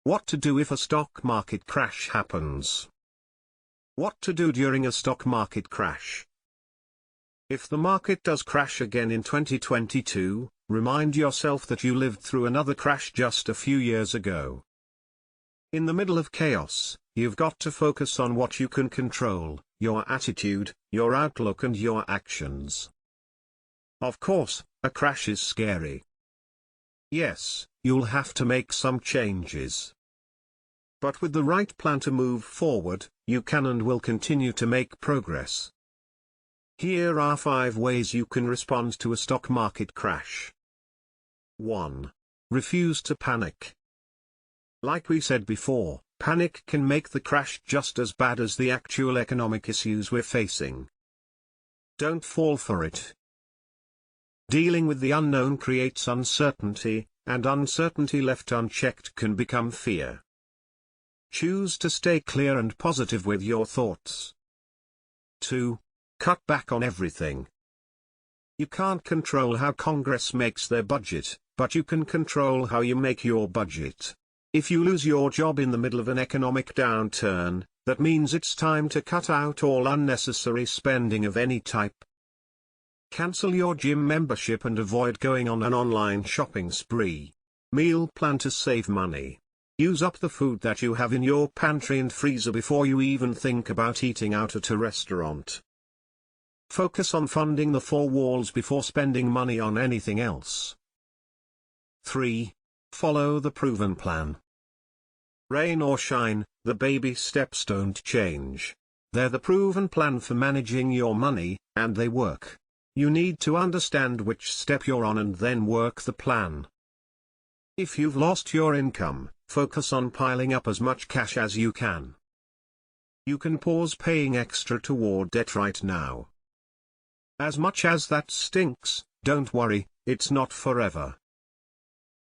What to do if a stock market crash happens. What to do during a stock market crash. If the market does crash again in 2022, remind yourself that you lived through another crash just a few years ago. In the middle of chaos, you've got to focus on what you can control, your attitude, your outlook and your actions. Of course, a crash is scary. Yes, you'll have to make some changes. But with the right plan to move forward, you can and will continue to make progress. Here are 5 ways you can respond to a stock market crash. 1. Refuse to panic. Like we said before, panic can make the crash just as bad as the actual economic issues we're facing. Don't fall for it. Dealing with the unknown creates uncertainty, and uncertainty left unchecked can become fear. Choose to stay clear and positive with your thoughts. 2. Cut back on everything. You can't control how Congress makes their budget, but you can control how you make your budget. If you lose your job in the middle of an economic downturn, that means it's time to cut out all unnecessary spending of any type. Cancel your gym membership and avoid going on an online shopping spree. Meal plan to save money. Use up the food that you have in your pantry and freezer before you even think about eating out at a restaurant. Focus on funding the 4 walls before spending money on anything else. 3. Follow the proven plan. Rain or shine, the baby steps don't change. They're the proven plan for managing your money, and they work. You need to understand which step you're on and then work the plan. If you've lost your income, focus on piling up as much cash as you can. You can pause paying extra toward debt right now. As much as that stinks, don't worry, it's not forever.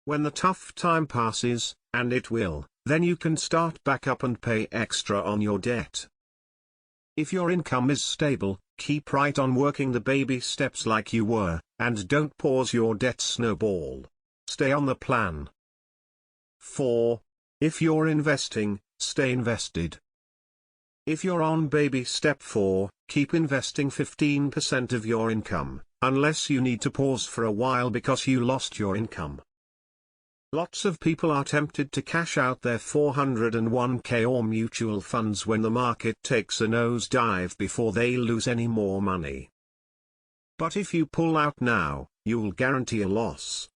When the tough time passes, and it will, then you can start back up and pay extra on your debt. If your income is stable, keep right on working the baby steps like you were, and don't pause your debt snowball. Stay on the plan. 4. If you're investing, stay invested. If you're on baby step 4, keep investing 15% of your income, unless you need to pause for a while because you lost your income. Lots of people are tempted to cash out their 401k or mutual funds when the market takes a nosedive before they lose any more money. But if you pull out now, you'll guarantee a loss.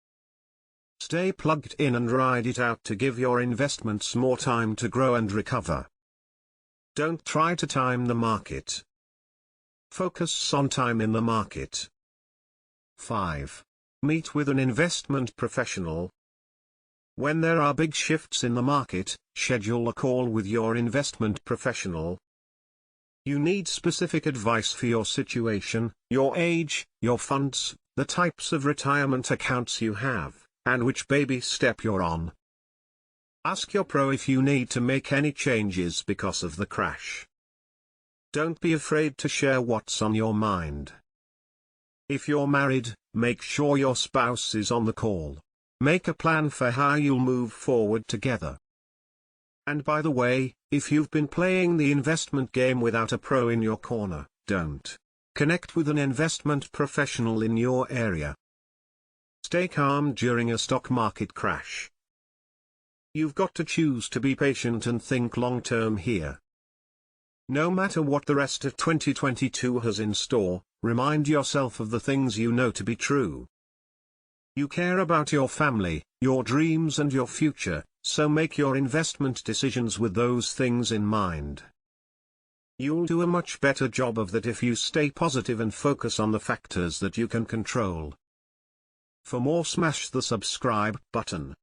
Stay plugged in and ride it out to give your investments more time to grow and recover. Don't try to time the market. Focus on time in the market. 5. Meet with an investment professional. When there are big shifts in the market, schedule a call with your investment professional. You need specific advice for your situation, your age, your funds, the types of retirement accounts you have, and which baby step you're on. Ask your pro if you need to make any changes because of the crash. Don't be afraid to share what's on your mind. If you're married, make sure your spouse is on the call. Make a plan for how you'll move forward together. And by the way, if you've been playing the investment game without a pro in your corner, don't. Connect with an investment professional in your area. Stay calm during a stock market crash. You've got to choose to be patient and think long-term here. No matter what the rest of 2022 has in store, remind yourself of the things you know to be true. You care about your family, your dreams and your future, so make your investment decisions with those things in mind. You'll do a much better job of that if you stay positive and focus on the factors that you can control. For more, smash the subscribe button.